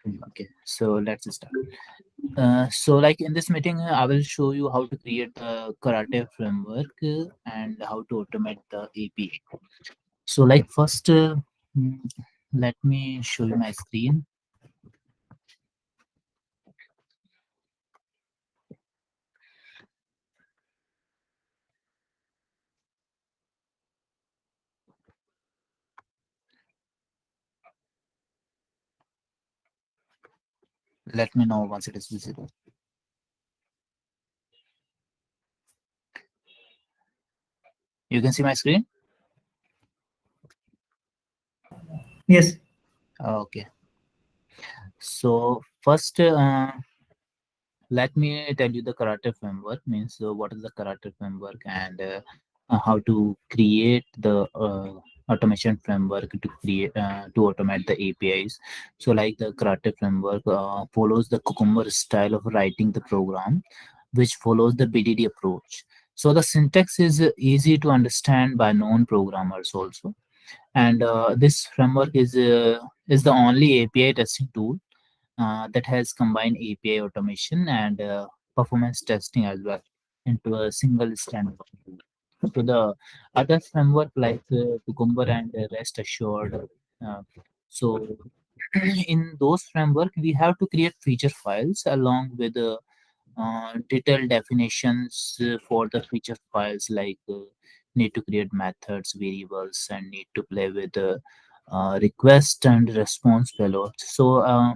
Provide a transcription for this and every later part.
Okay, so let's start. So, like in this meeting, I will show you how to create the karate framework and how to automate the API. So, like first, mm, let me show you my screen. Let me know once it is visible. You can see my screen. Yes. Okay. So first, let me tell you the karate framework means what is the karate framework and how to create the automation framework to create to automate the APIs. So like the karate framework follows the Cucumber style of writing the program, which follows the BDD approach. So the syntax is easy to understand by non-programmers also, and this framework is the only API testing tool that has combined API automation and performance testing as well into a single standard. So the other framework like Cucumber and Rest Assured. Uh, so in those framework, we have to create feature files along with detailed definitions for the feature files like need to create methods, variables, and need to play with request and response payloads. So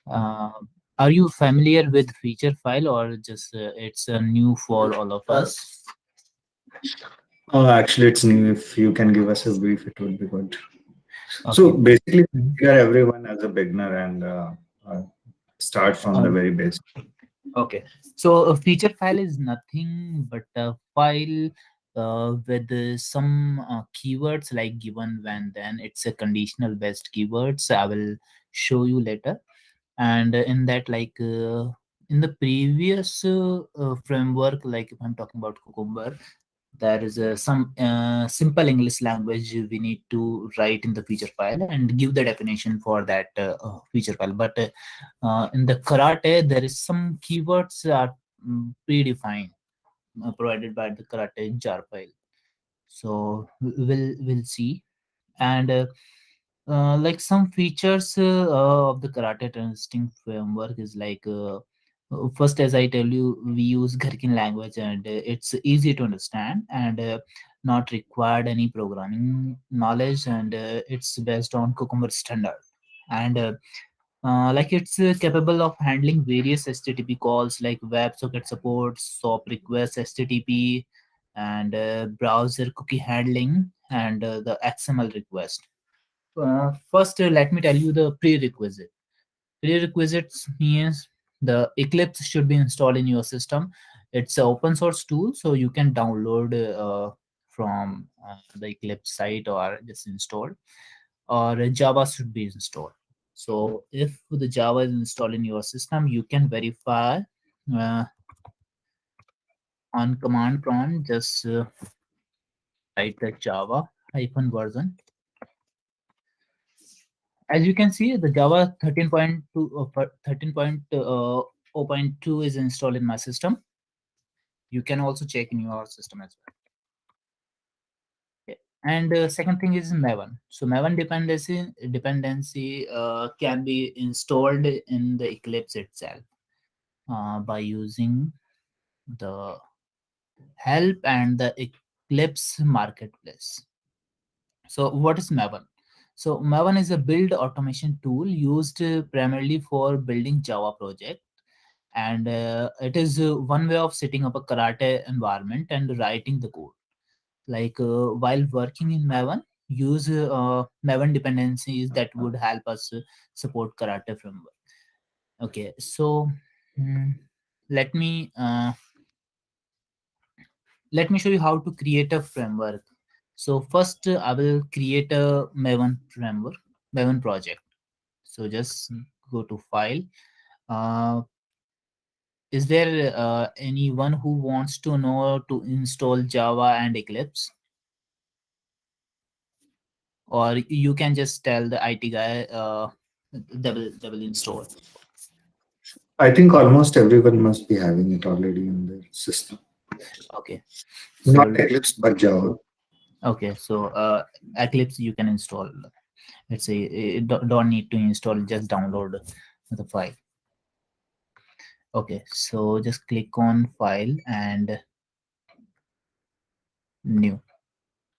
uh, are you familiar with feature file or just it's new for all of us? Actually, it's new. If you can give us a brief, it would be good. So Okay. basically, Mhm. we are everyone as a beginner and start from the Um, very basic. okay. So a feature file is nothing but a file with some keywords like given, when, then. It's a conditional based keywords. I will show you later. And in that, like in the previous framework, like if I'm talking about Cucumber, there is some simple English language we need to write in the feature file and give the definition for that feature file. But in the karate, there is some keywords are predefined, provided by the karate jar file. So we'll see. And like some features of the karate testing framework is like first, as I tell you, we use Gherkin language and it's easy to understand and not required any programming knowledge, and it's based on Cucumber standard. And like it's capable of handling various HTTP calls like WebSocket support, SOAP request, HTTP, and browser cookie handling, and the XML request. First, let me tell you the prerequisite. Prerequisites means the Eclipse should be installed in your system. It's an open source tool, so you can download from the Eclipse site or just install. Or Java should be installed. So if the Java is installed in your system, you can verify uh, on command prompt. Just write the Java hyphen version. As you can see, the Java 13.2 13.0.2 is installed in my system. You can also check in your system as well. Okay. And second thing is Maven. So Maven dependency can be installed in the Eclipse itself by using the help and the Eclipse marketplace. So what is Maven? So Maven is a build automation tool used primarily for building Java project, and it is one way of setting up a karate environment and writing the code. Like while working in Maven, use Maven dependencies that would help us support karate framework. Okay, so mm, let me uh, let me show you how to create a framework. So first, I will create a Maven framework, Maven project. So just go to File. Uh, is there anyone who wants to know to install Java and Eclipse? Or you can just tell the IT guy. double install. I think almost everyone must be having it already in their system. Okay, Not so Eclipse, but Java. okay, so Eclipse you can install. Let's say you don't need to install, just download the file. Okay, so just click on file and new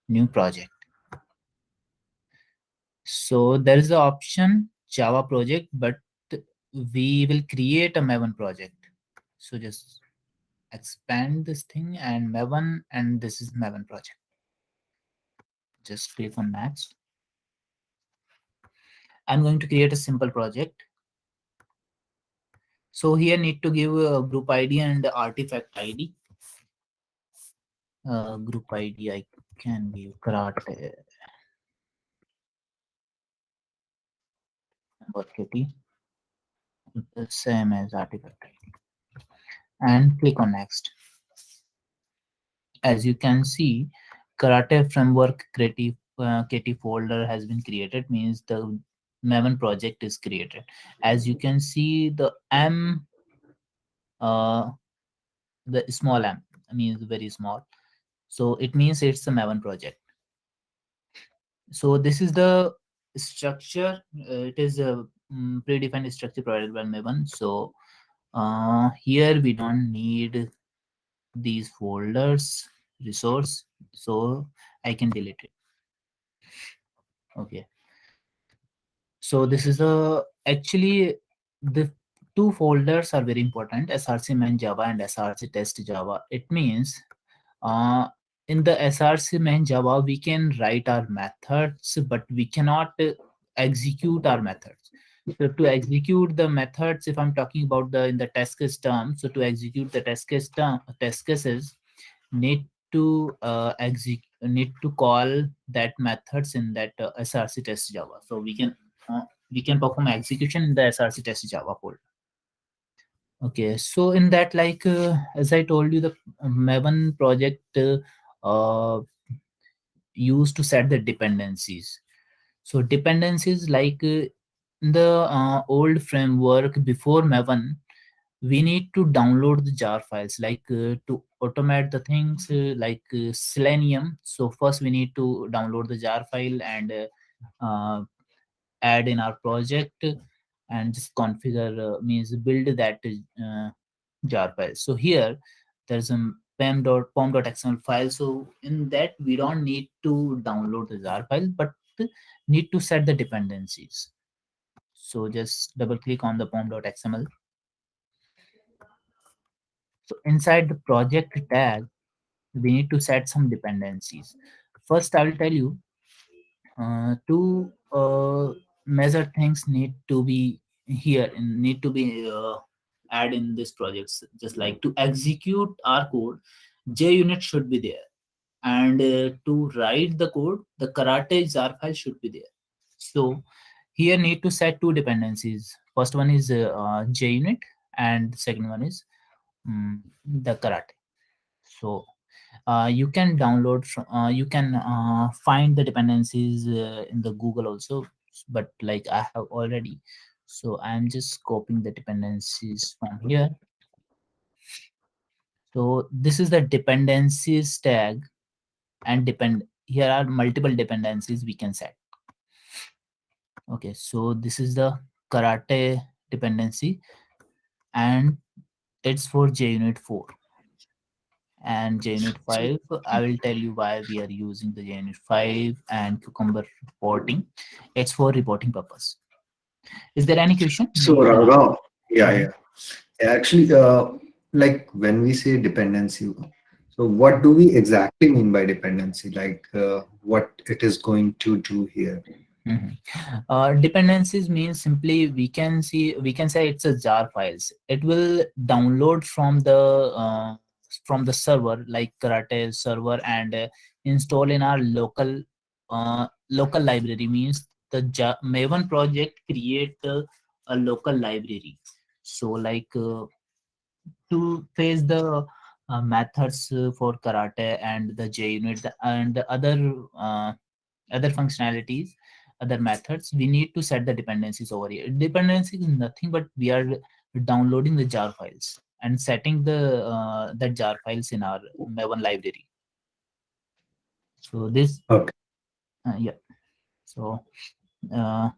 new project. So there is the option Java project, but we will create a Maven project. So just expand this thing and Maven, and this is Maven project. Just click on next. I'm going to create a simple project. So here need to give a group ID and artifact ID. Group ID I can give karate kitty, the same as artifact ID, and click on next. As you can see, karate framework creative kitty folder has been created, means the Maven project is created. As you can see, the M, uh, the small m means very small, so it means it's a Maven project. So this is the structure. It is a predefined structure provided by Maven. So here we don't need these folders resource, so I can delete it. Okay, so this is the actually the two folders are very important: src main java and src test java. It means uh, in the src main java we can write our methods, but we cannot execute our methods. So to execute the methods, if I'm talking about the in the test case term, so to execute the test cases need to need to call that methods in that src test java. So we can perform execution in the src test java folder. Okay, so in that, like as I told you, the Maven project uh, used to set the dependencies. So dependencies, like in the old framework before Maven, we need to download the jar files, like to automate the things like Selenium. So first we need to download the jar file and add in our project, and just configure means build that jar file. So here there's a pom.xml file. So in that we don't need to download the jar file, but need to set the dependencies. So just double click on the pom.xml. So inside the project tag, we need to set some dependencies. First, I will tell you two major things need to be here and need to be add in this project. Just like to execute our code, JUnit should be there, and to write the code, the karate jar file should be there. So here need to set two dependencies. First one is JUnit, and second one is the karate. So you can download from you can find the dependencies in the Google also, but like I have already, so I'm just copying the dependencies from here. So this is the dependencies tag, and depend here are multiple dependencies we can set. Okay, so this is the karate dependency, and it's for JUnit 4 and JUnit So, 5. I will tell you why we are using the JUnit 5 and Cucumber reporting. It's for reporting purpose. Is there any question so you can ask? Raghav, yeah, Mhm. yeah. Actually, like when we say dependency, so what do we exactly mean by dependency? Like what it is going to do here? Mhm. Dependencies means simply we can say it's a jar files. It will download from the server, like Karate server, and install in our local library. Means the Maven project create a local library. So like to face the methods for karate and the JUnit and the other functionalities, other methods, we need to set the dependencies over here. Dependency is nothing but we are downloading the jar files and setting the jar files in our Maven library. So this, Okay. yeah. So uh,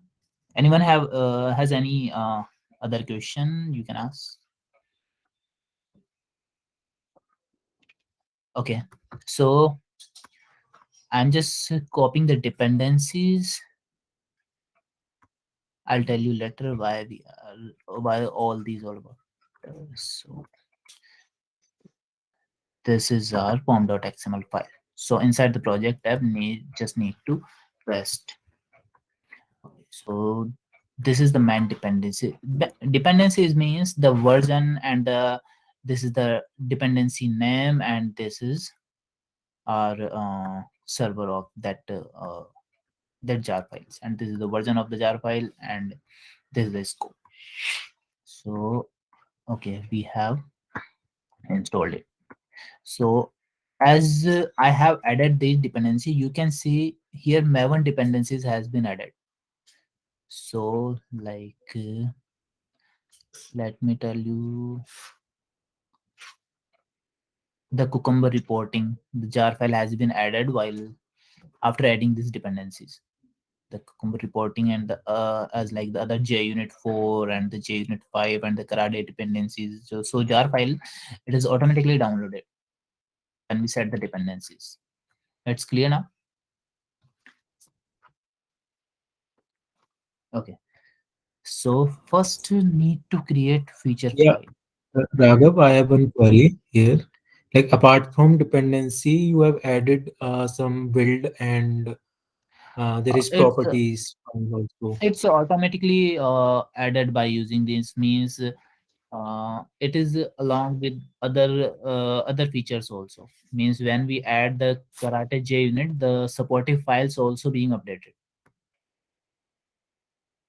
anyone has any other question you can ask? Okay, so I'm just copying the dependencies. I'll tell you later why all these all about. So this is our form.xml file. So inside the project tab, need to rest. So this is the main dependency. Dependencies means the version and this is the dependency name, and this is our server of that jar files, and this is the version of the jar file, and this is the scope. So okay, we have installed it. So as I have added this dependency, you can see here Maven dependencies has been added. So like let me tell you, the Cucumber reporting, the jar file has been added while after adding these dependencies. The Cucumber reporting and the as like the other JUnit 4 and the JUnit 5 and the Karate dependencies. So jar file, it is automatically downloaded when we set the dependencies. It's clear now? Okay. So first you need to create feature Yeah, file. Raghav, I have one query here. Like apart from dependency, you have added some build and there is It's properties also. it's automatically added by using this means it is along with other features also, means when we add the Karate JUnit, the supportive files also being updated.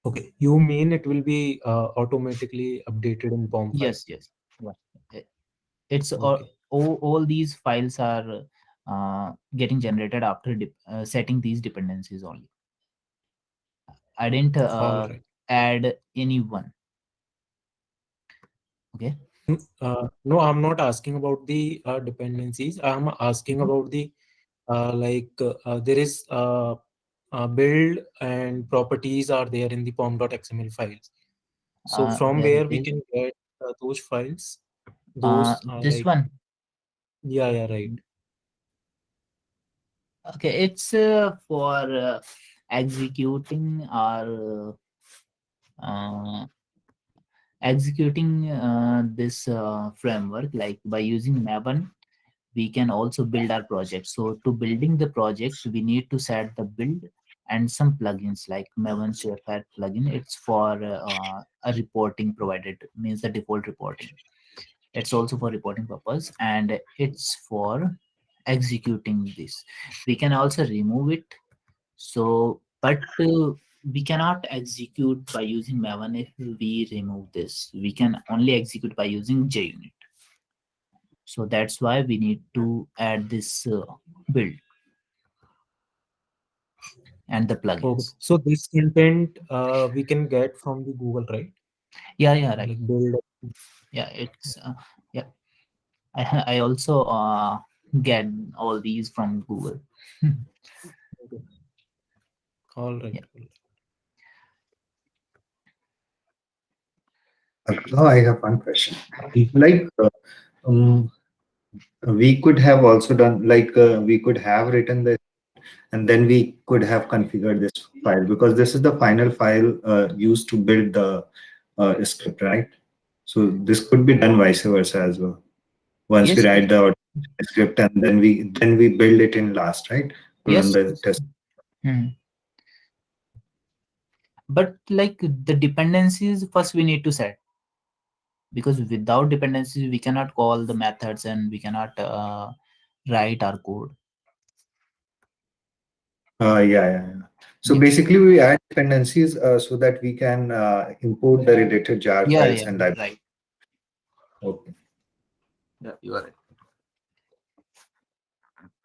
Okay, you mean it will be automatically updated in POM file? Yes, yes. Yeah. I- it's Okay, all these files are getting generated after setting these dependencies only. I didn't all right. add any one. Okay. No, I'm not asking about the dependencies. I'm asking Mhm. about the there is build and properties are there in the pom.xml files. So from Where where it we is, can get those files? Those this one. yeah, yeah, right. Okay, it's for executing our executing this framework, like by using Maven we can also build our project. So to building the project we need to set the build and some plugins like Maven ShareFile plugin. It's for a reporting provided, means the default reporting. It's also for reporting purpose, and it's for executing this. We can also remove it. So but we cannot execute by using Maven if we remove this. We can only execute by using JUnit. So that's why we need to add this build and the Okay. plugins. So this content we can get from the Google, right? Yeah, yeah, right. Like build. Yeah, it's yeah. I also get all these from Google. Okay. All right. Yeah. All right. Now I have one question. Like um, we could have also done we could have written this and then we could have configured this file because this is the final file used to build the script, right? So this could be done vice versa as well. Once we Yes, yes, write the script and then we build it in last, right? To run yes, the yes. test. Mhm. But like the dependencies first we need to set, because without dependencies we cannot call the methods and we cannot write our code. Yeah, yeah, yeah. So Yeah, basically, we add dependencies so that we can import the related jar yeah, files yeah, and libraries. right. Okay. Yeah, you are right.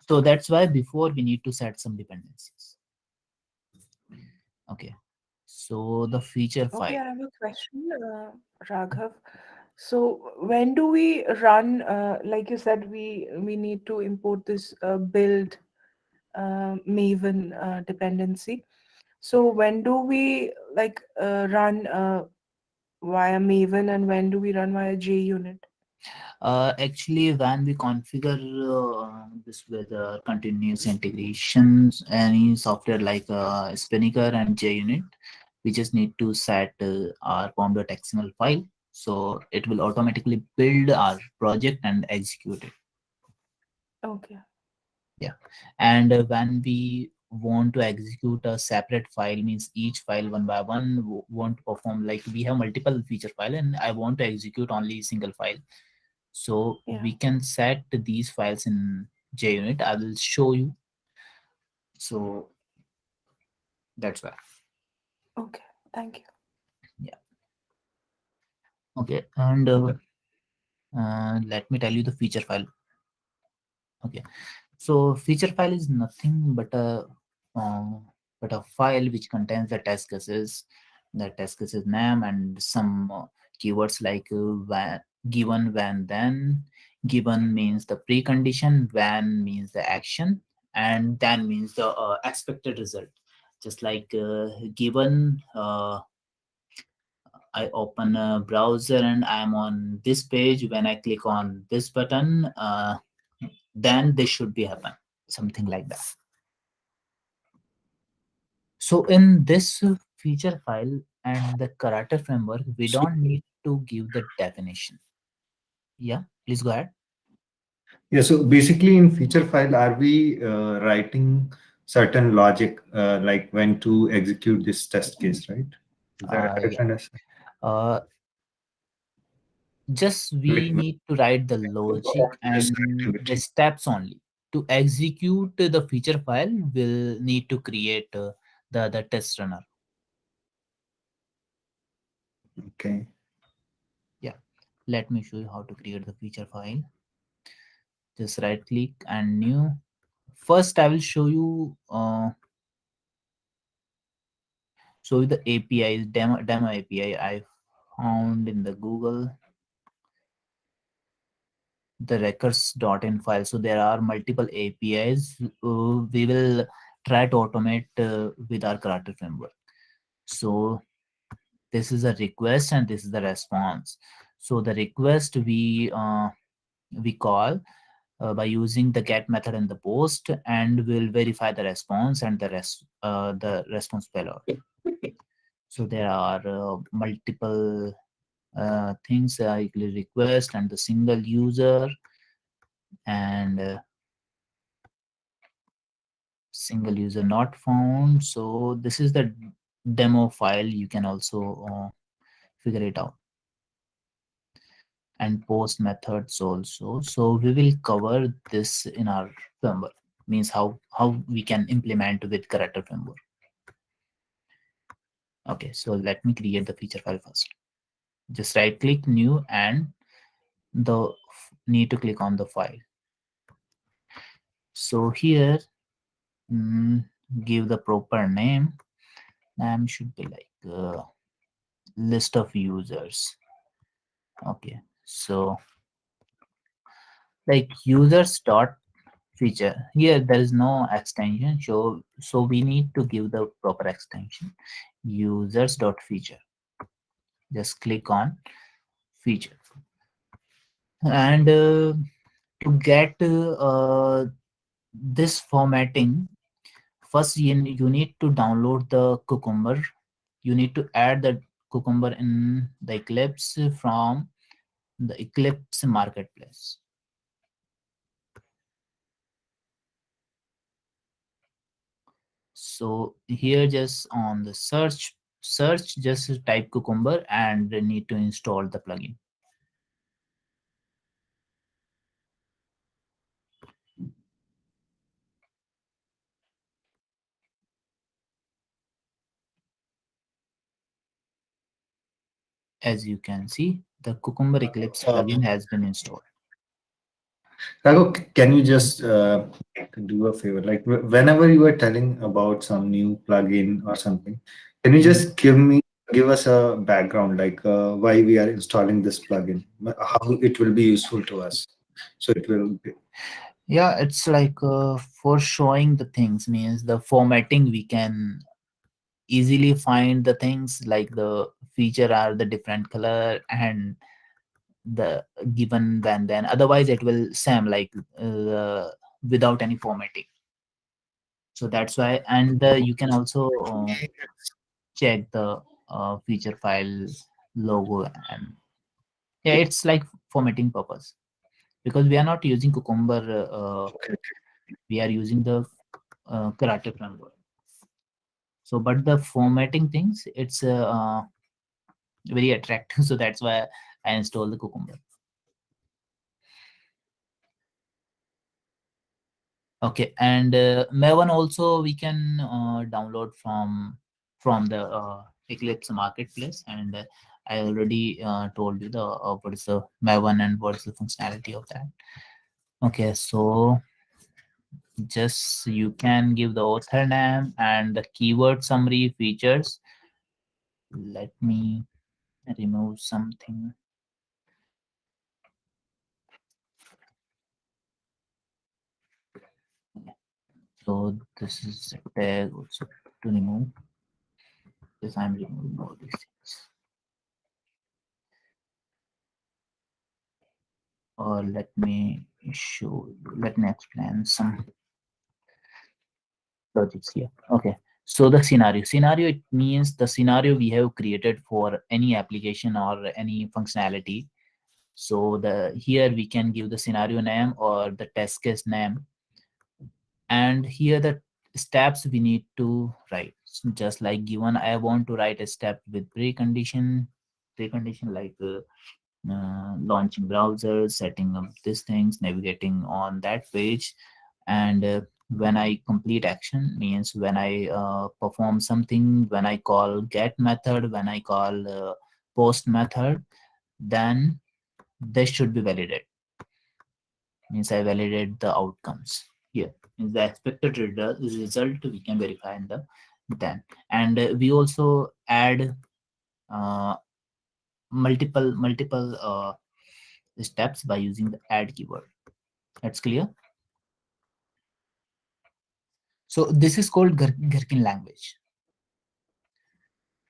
So that's why before we need to set some dependencies. Okay, so the feature Okay, file. I have a question, Raghav. So when do we run, like you said, we need to import this build Maven dependency. So when do we run via Maven, and when do we run via JUnit? Actually, when we configure this with continuous integrations, any software like Spinnaker and JUnit, we just need to set our pom.xml file. So it will automatically build our project and execute it. Okay. Yeah. And when we want to execute a separate file, means each file one by one want to perform, like we have multiple feature file and I want to execute only single file. So Yeah. we can set these files in JUnit. I will show you. So that's why. Okay. Thank you. Yeah. Okay. And let me tell you the feature file. Okay. So feature file is nothing uh, but a file which contains the test cases name and some keywords like when, given, when, then. Given means the precondition, when means the action, and then means the expected result. Just like given, I open a browser and I'm on this page. When I click on this button, then this should be happen, something like that. So in this feature file and the character framework, we don't need to give the definition. Yeah, please go ahead. Yeah, so basically in feature file, are we writing certain logic like when to execute this test case, right? Is that a correct Yeah. understanding? Uh, just we need to write the logic This and the activity. steps only. To execute the feature file, we'll need to create the test runner. Okay. Yeah. Let me show you how to create the feature file. Just right click and new. First, I will show you the API, demo API I found in the Google, the records.in file. So there are multiple APIs. We will try to automate with our character framework. So this is a request and this is the response. So the request we call by using the get method in the post, and we'll verify the response and the response payload. So there are multiple things like the request and the single user and single user not found. So this is the demo file. You can also figure it out, and post methods also. So we will cover this in our framework, means how we can implement with character framework. Okay, so let me create the feature file first. Just right click new and the need to click on the file. So here, mm, give the proper name. Name should be like list of users. Okay, so like users dot feature. Here there is no extension, so we need to give the proper extension. Users dot feature. Just click on feature, and to get this formatting, first you need to download the Cucumber. You need to add the Cucumber in the Eclipse from the Eclipse marketplace. So here just on the search just type Cucumber and need to install the plugin. As you can see, the Cucumber Eclipse Uh, plugin has been installed. Raghu, can you just do a favor? Like whenever you are telling about some new plugin or something, can you Mhm. just give us a background, like why we are installing this plugin, how it will be useful to us? So it will be Yeah, it's like for showing the things means the formatting we can easily find the things like the feature are the different color and the given then otherwise it will same like without any formatting. So that's why, and you can also check the feature file logo, and yeah, it's like formatting purpose because we are not using Cucumber, okay. we are using the Karate framework. So but the formatting things, it's very attractive so that's why I installed the Cucumber. Okay, and Maven also we can download from the Eclipse marketplace, and I already told you the what is the Maven and what is the functionality of that. Okay, so just you can give the author name and the keyword summary features. Let me remove something. So this is a tag also to remove. This I'm removing all these things. Or let me show you, let me explain some logics here. Okay, so the scenario, it means the scenario we have created for any application or any functionality. So the here we can give the scenario name or the test case name, and here the steps we need to write. So just like given I want to write a step with precondition like launching browsers, setting up these things, navigating on that page, and when I complete action means when I perform something, when I call get method, when I call post method, then this should be validated. Means I validate the outcomes here. Means the expected result we can verify in the then, and we also add uh, multiple steps by using the add keyword. That's clear. So this is called Gherkin language.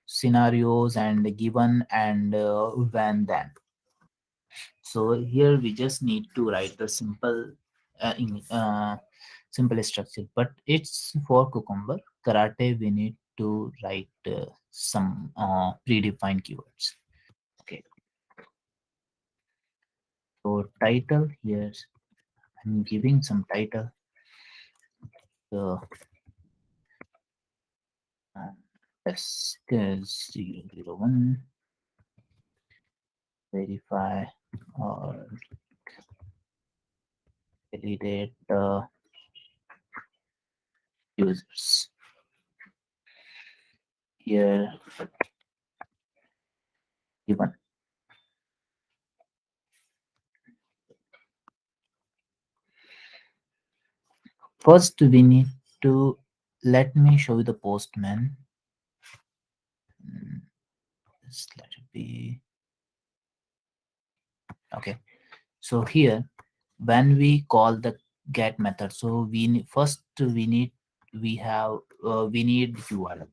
Scenarios and given and when then. So here we just need to write the simple simple structure, but it's for Cucumber. Karate we need to write some predefined keywords. Okay. So title here, I'm giving some title. So S001 verify or validate the users. Here given. First we need to, let me show you the postman. Just let it be. Okay. So here when we call the get method, so first we need URL.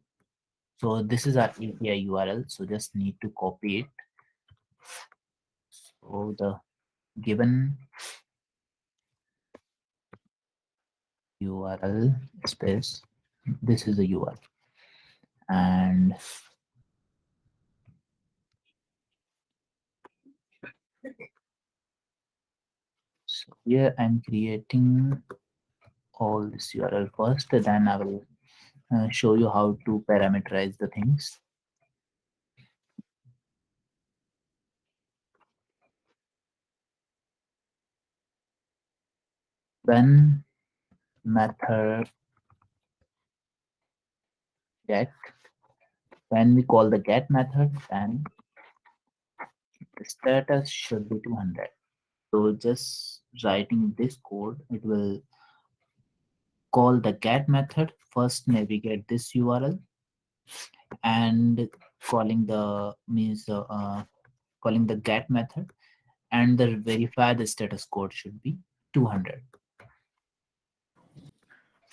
So this is our API URL. So just need to copy it. So the given URL space, this is the URL, and so here I'm creating all this URL first, then I will show you how to parameterize the things. When method get, when we call the get method, then the status should be 200. So just writing this code, it will call the get method. First navigate this URL and calling the means calling the get method, and the verify the status code should be 200.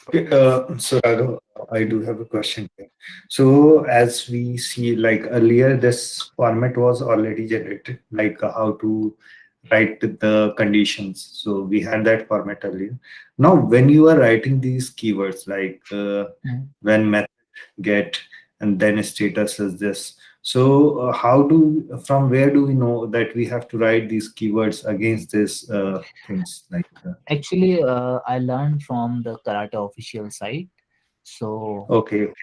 Okay, so Raghav, I do have a question here. So as we see, like earlier, this format was already generated, like how to write the conditions. So we had that format earlier. Now, when you are writing these keywords, like Mhm. when method get and then status is this. So how do from where do we know that we have to write these keywords against these things like? Actually, I learned from the karate official site. So Okay.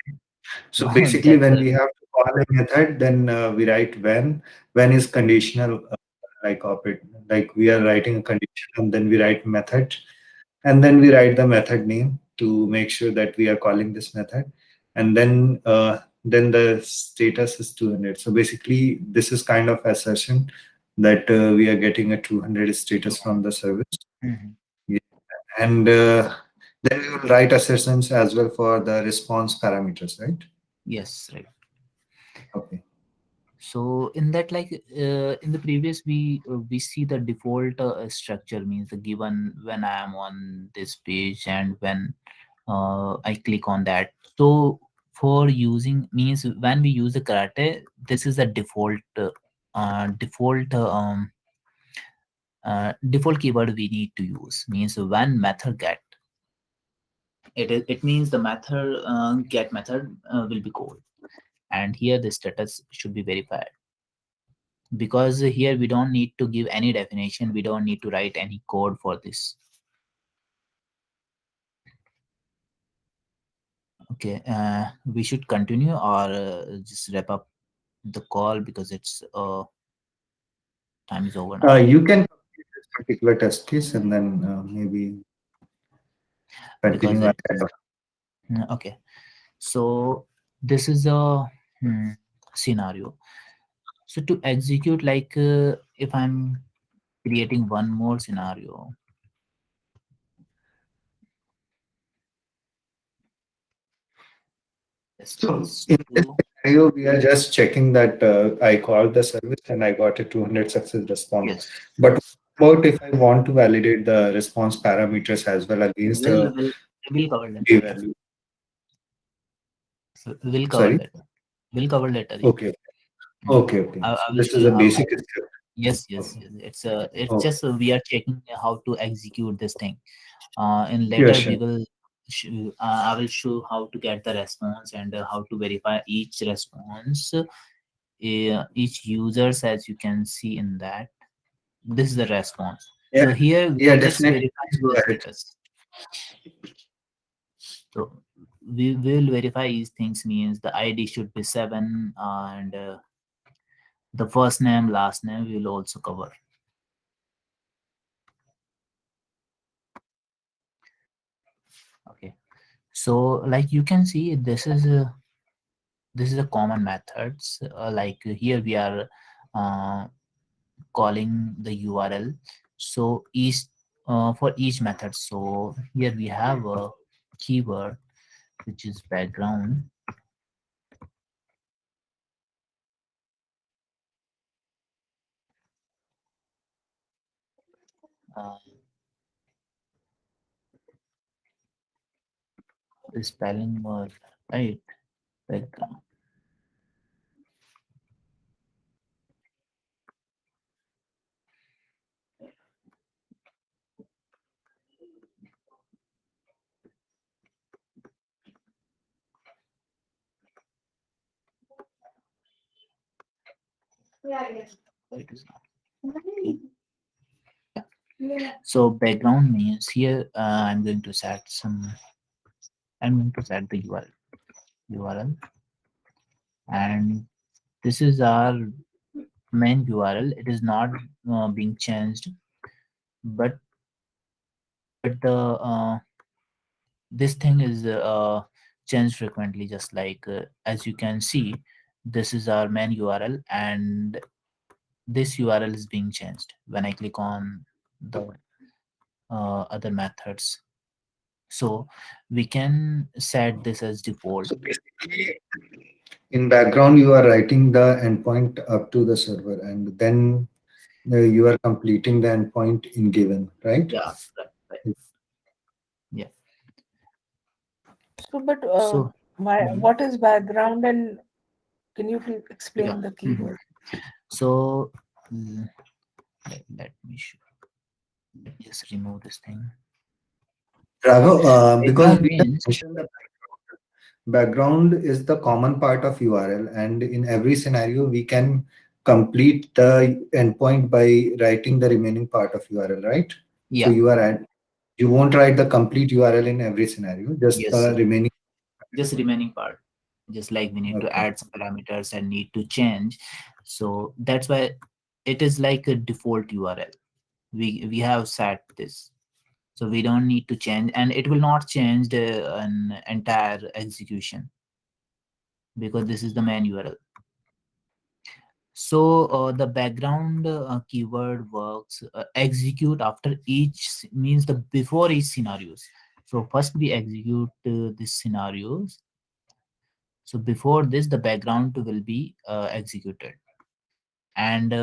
So basically, that's when we have to call a method, then we write when. When is conditional, like operate, like we are writing a condition, and then we write method, and then we write the method name to make sure that we are calling this method, and then the status is 200. So basically, this is kind of assertion that we are getting a 200 status from the service. Mhm. Yeah. And then we will write assertions as well for the response parameters, right? Yes, right. Okay. So in that, like in the previous, we see the default structure means the given when I am on this page and when I click on that. So for using means when we use the karate, this is the default keyword we need to use means when method get it means the method get method will be called, and here the status should be verified, because here we don't need to give any definition, we don't need to write any code for this. Okay, we should continue or just wrap up the call because it's time is over now. You can complete this particular test case and then maybe Because continue it ahead of. okay, so this is a scenario. So to execute, like if I'm creating one more scenario, So distance in this to scenario, we are just checking that I called the service and I got a 200 success response. yes, But what about if I want to validate the response parameters as well against will a will will cover that key later. value? So we'll cover Sorry. later. We'll cover later. Yeah. Okay. Mm. Okay. Okay. I So will this show is you a how. basic step. Yes, yes, Okay. yes. It's Okay. just we are checking how to execute this thing. In Yeah, later we sure. will. I will show how to get the response and how to verify each response. Each users, as you can see in that, this is the response. Yeah. So here we Yeah, are just definitely. verifying Please go the ahead. status. So we will verify these things means the ID should be 7 and the first name, last name we will also cover. Okay. So like you can see, this is a common methods. Like here we are uh, calling the URL. So each for each method. So here we have a keyword which is background. Uh, the spelling was right. Background. It is not. Okay. So background means here I'm going to set some. I'm going to set the URL, and this is our main URL. It is not being changed, but the this thing is changed frequently. Just like as you can see, this is our main URL, and this URL is being changed when I click on. the other methods. So we can set this as default. So basically, in background, you are writing the endpoint up to the server, and then you are completing the endpoint in given, right? Yeah, right, right. Yeah. So, but So why? mhm, What is background, and can you please yeah. explain the Mhm. keyword? So let me let me just remove this thing. Raghav, because Background we have means mentioned the background is the common part of URL, and in every scenario, we can complete the endpoint by writing the remaining part of URL, right? So yeah, you won't write the complete URL in every scenario, just yes, the remaining. just remaining part. Just like we need to Okay. add some parameters and need to change. So that's why it is like a default URL. We have set this. So we don't need to change, and it will not change an entire execution because this is the main URL. So the background keyword works execute after means the before each scenarios. So first we execute these scenarios. So before this, the background will be executed, and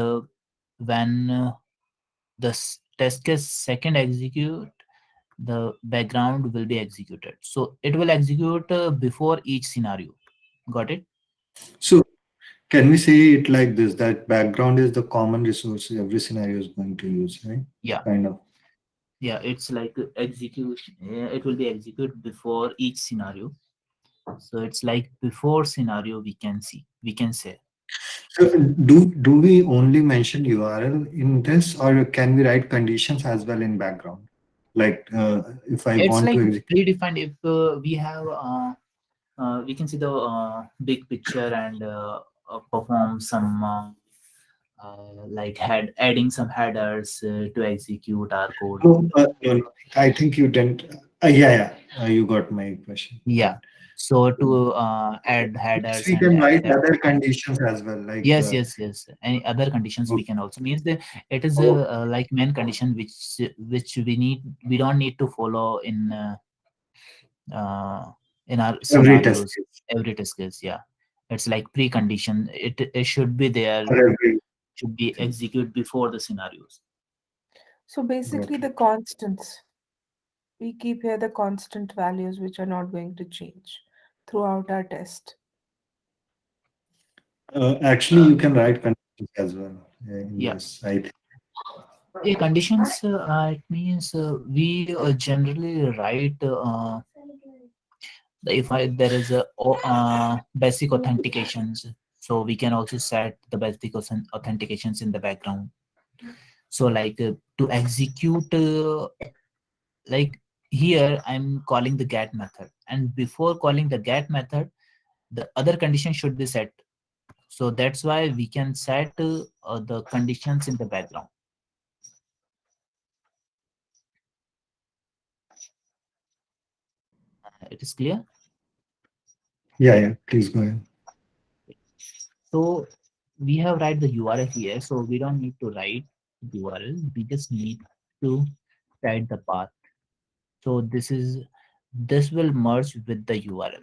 when test case second execute, the background will be executed. So it will execute before each scenario. Got it? So can we say it like this, that background is the common resource every scenario is going to use, right? Yeah. Kind of. Yeah, it's like execution. It will be executed before each scenario. So it's like before scenario we can say. So do we only mention URL in this, or can we write conditions as well in background? Like if I It's want to like execute. predefined. If we have we can see the big picture and perform some like adding some headers to execute our code. No, no, I think you didn't. You got my question. Yeah. Right. So to add Yes, headers we and can add write that. other conditions as well, like Yes, yes, yes. Any other conditions we can also means that it is oh, like main condition which we don't need to follow uh, in our every test scenarios case every test case. Yeah, it's like precondition. It should be there, or every. should be executed before the scenarios. So basically, Got the it. constants. We keep here the constant values which are not going to change throughout our test. Actually, you can write conditions as well in Yeah. this. I think. Yeah, conditions, it means we generally write if there is a basic authentications, so we can also set the basic authentications in the background. So like to execute like here I'm calling the get method, and before calling the get method the other condition should be set. So that's why we can set the conditions in the background. It is clear. Yeah, yeah. Please go ahead. So we have write the URL here, so we don't need to write URL. We just need to write the path. So this will merge with the URL,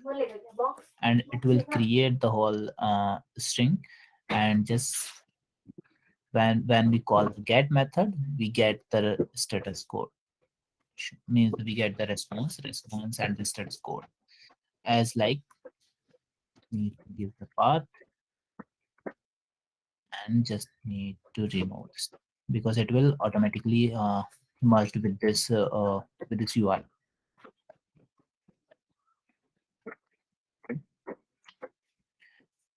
and it will create the whole string. And just when we call the get method, we get the status code. Means we get the response, and the status code. As like need to give the path and just need to remove this because it will automatically merged with this UI.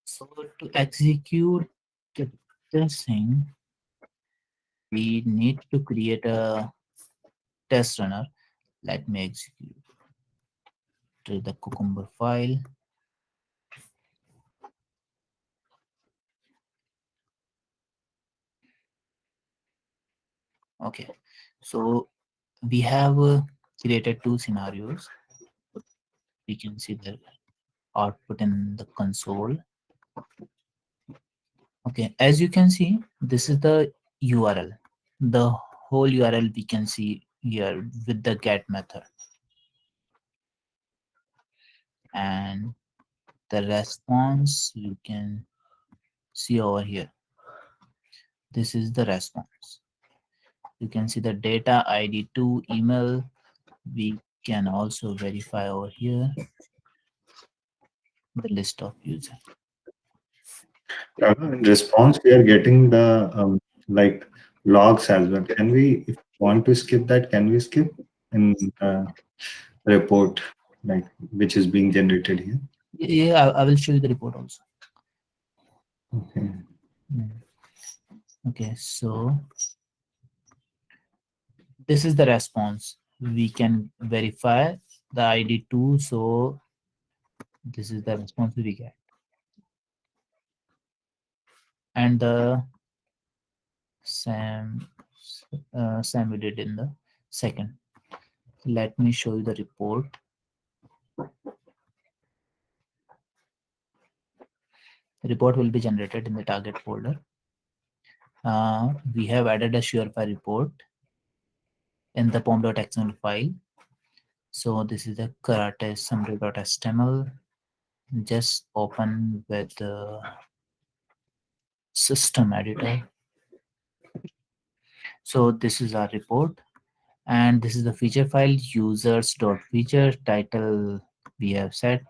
So to execute this thing, we need to create a test runner. Let me execute to the Cucumber file. Okay, so we have created two scenarios. We can see the output in the console. Okay, as you can see, this is the URL. The whole URL we can see here with the get method, and the response we can see over here. This is the response. You can see the data ID2 email. We can also verify over here the list of users. In response, we are getting the like logs as well. Can we, if we want to skip that, can we skip in the report, like which is being generated here? Yeah, I will show you the report also. Okay. Mm. Okay, so this is the response. We can verify the ID2. So this is the response we get. And the same we did in the second. Let me show you the report. The report will be generated in the target folder. We have added a surefire report in the pom.xml file. So this is the karate summary.html. Just open with the system editor. So this is our report, and this is the feature file users.feature title we have set,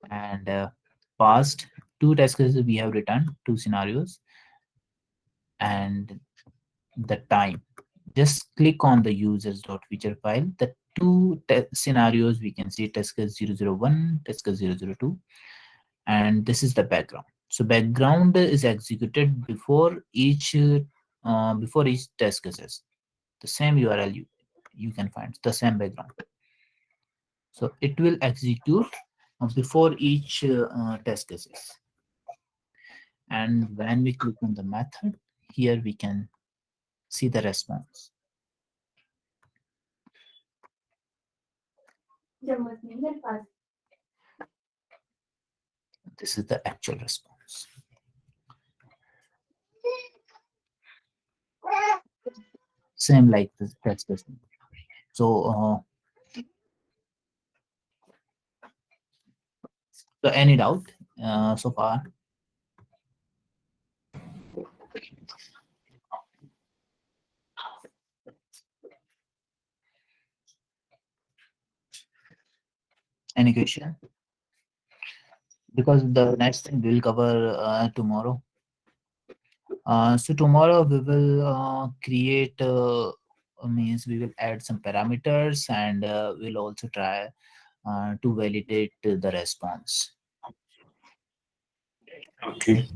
and past two test cases we have returned, two scenarios, and the time. Just click on the users.feature file. The two scenarios we can see test case 001, test case 002, and this is the background. So background is executed before each test cases. The same URL you can find the same background. So it will execute before each test cases. And when we click on the method, here we can see the response. This is the actual response. Same like the test case. So, any doubt so far? Any question? Because the next thing we'll cover tomorrow. So tomorrow we will create means we will add some parameters, and we'll also try to validate the response. Okay.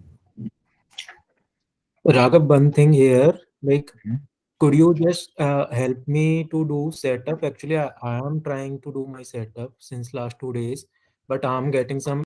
Raghav, one thing here, like, Mhm. could you just help me to do setup? Actually, I am trying to do my setup since last 2 days, but I'm getting some